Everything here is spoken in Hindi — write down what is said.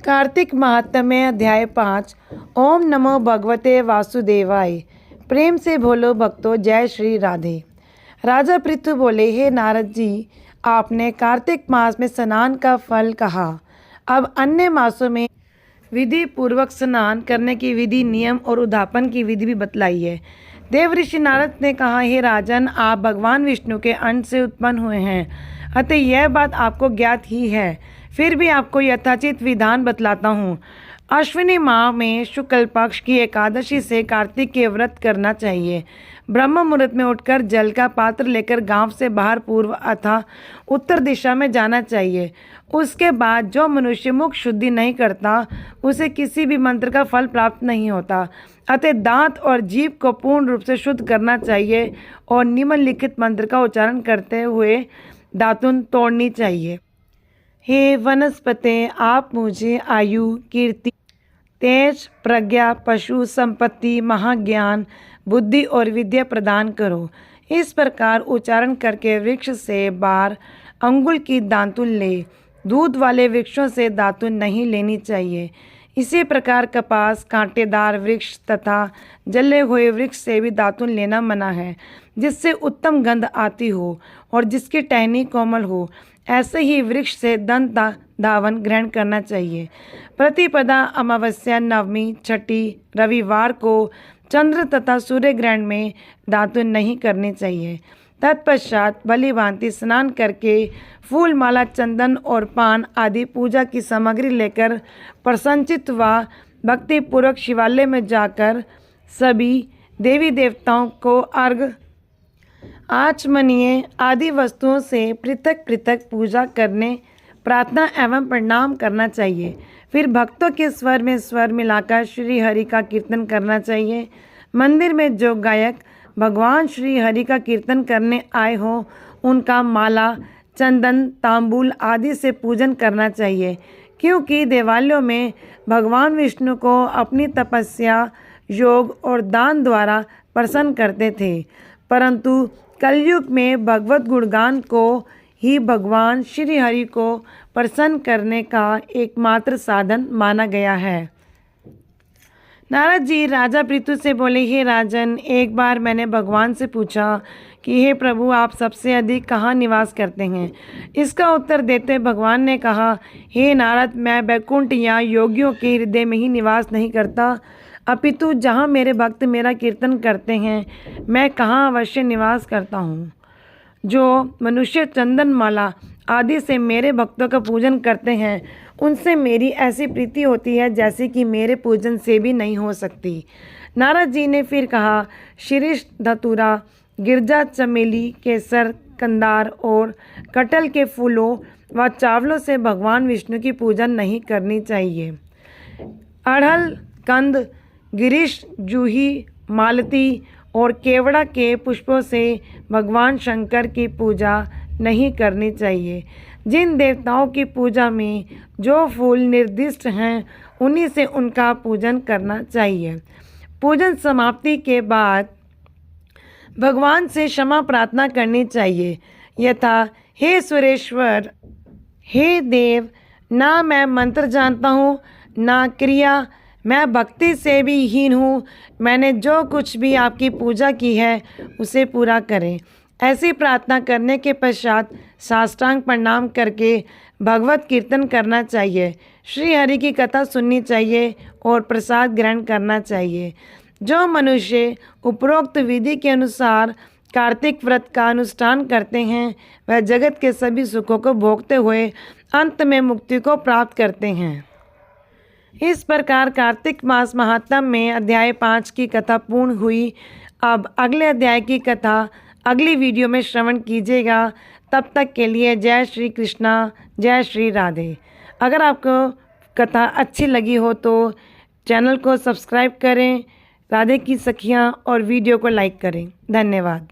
कार्तिक महात्म्य अध्याय 5। ओम नमो भगवते वासुदेवाय। प्रेम से बोलो भक्तों, जय श्री राधे। राजा पृथु बोले, हे नारद जी, आपने कार्तिक मास में स्नान का फल कहा। अब अन्य मासों में विधि पूर्वक स्नान करने की विधि, नियम और उद्यापन की विधि भी बतलाई है। देव ऋषि नारद ने कहा, हे राजन, आप भगवान विष्णु के अंश से उत्पन्न हुए हैं, अतः यह बात आपको ज्ञात ही है। फिर भी आपको यथाचित विधान बतलाता हूँ। अश्विनी माह में शुक्ल पक्ष की एकादशी से कार्तिक के व्रत करना चाहिए। ब्रह्म मुहूर्त में उठकर जल का पात्र लेकर गांव से बाहर पूर्व अथवा उत्तर दिशा में जाना चाहिए। उसके बाद जो मनुष्य मुख शुद्धि नहीं करता, उसे किसी भी मंत्र का फल प्राप्त नहीं होता। अतः दांत और जीभ को पूर्ण रूप से शुद्ध करना चाहिए और निम्नलिखित मंत्र का उच्चारण करते हुए दातुन तोड़नी चाहिए। हे वनस्पते, आप मुझे आयु, कीर्ति, तेज, प्रज्ञा, पशु संपत्ति, महाज्ञान, बुद्धि और विद्या प्रदान करो। इस प्रकार उच्चारण करके वृक्ष से 12 अंगुल की दातुन ले। दूध वाले वृक्षों से दातुन नहीं लेनी चाहिए। इसी प्रकार कपास, कांटेदार वृक्ष तथा जले हुए वृक्ष से भी दातुन लेना मना है, जिससे उत्तम गंध आती हो और जिसकी टहनी कोमल हो। ऐसे ही वृक्ष से दंत धावन ग्रहण करना चाहिए। प्रतिपदा, अमावस्या, नवमी, छठी, रविवार को चंद्र तथा सूर्य ग्रहण में दातुन नहीं करनी चाहिए। तत्पश्चात भली भांति स्नान करके फूल माला, चंदन और पान आदि पूजा की सामग्री लेकर प्रसन्नचित्त व भक्तिपूर्वक शिवालय में जाकर सभी देवी देवताओं को अर्घ, आचमनीय आदि वस्तुओं से पृथक पृथक पूजा करने, प्रार्थना एवं प्रणाम करना चाहिए। फिर भक्तों के स्वर में स्वर मिलाकर श्री हरि का कीर्तन करना चाहिए। मंदिर में जो गायक भगवान श्री हरि का कीर्तन करने आए हो, उनका माला, चंदन, तांबूल आदि से पूजन करना चाहिए, क्योंकि देवालयों में भगवान विष्णु को अपनी तपस्या, योग और दान द्वारा प्रसन्न करते थे। परंतु कलयुग में भगवत गुणगान को ही भगवान श्री हरि को प्रसन्न करने का एकमात्र साधन माना गया है। नारद जी राजा पृथु से बोले, हे राजन, एक बार मैंने भगवान से पूछा कि हे प्रभु, आप सबसे अधिक कहाँ निवास करते हैं। इसका उत्तर देते भगवान ने कहा, हे नारद, मैं बैकुंठ या योगियों के हृदय में ही निवास नहीं करता, अपितु जहाँ मेरे भक्त मेरा कीर्तन करते हैं, मैं कहाँ अवश्य निवास करता हूँ। जो मनुष्य चंदन माला आदि से मेरे भक्तों का पूजन करते हैं, उनसे मेरी ऐसी प्रीति होती है जैसे कि मेरे पूजन से भी नहीं हो सकती। नारद जी ने फिर कहा, शीरीष, धतूरा, गिरजा, चमेली, केसर, कंदार और कटहल के फूलों व चावलों से भगवान विष्णु की पूजा नहीं करनी चाहिए। अड़हल, कंद, गिरीश, जूही, मालती और केवड़ा के पुष्पों से भगवान शंकर की पूजा नहीं करनी चाहिए। जिन देवताओं की पूजा में जो फूल निर्दिष्ट हैं, उन्हीं से उनका पूजन करना चाहिए। पूजन समाप्ति के बाद भगवान से क्षमा प्रार्थना करनी चाहिए, यथा, हे सुरेश्वर, हे देव, ना मैं मंत्र जानता हूँ, ना क्रिया, मैं भक्ति से भी हीन हूँ। मैंने जो कुछ भी आपकी पूजा की है, उसे पूरा करें। ऐसी प्रार्थना करने के पश्चात साष्टांग प्रणाम करके भगवत कीर्तन करना चाहिए, श्री हरि की कथा सुननी चाहिए और प्रसाद ग्रहण करना चाहिए। जो मनुष्य उपरोक्त विधि के अनुसार कार्तिक व्रत का अनुष्ठान करते हैं, वह जगत के सभी सुखों को भोगते हुए अंत में मुक्ति को प्राप्त करते हैं। इस प्रकार कार्तिक मास महात्म्य में अध्याय 5 की कथा पूर्ण हुई। अब अगले अध्याय की कथा अगली वीडियो में श्रवण कीजिएगा। तब तक के लिए जय श्री कृष्णा, जय श्री राधे। अगर आपको कथा अच्छी लगी हो तो चैनल को सब्सक्राइब करें, राधे की सखियाँ, और वीडियो को लाइक करें। धन्यवाद।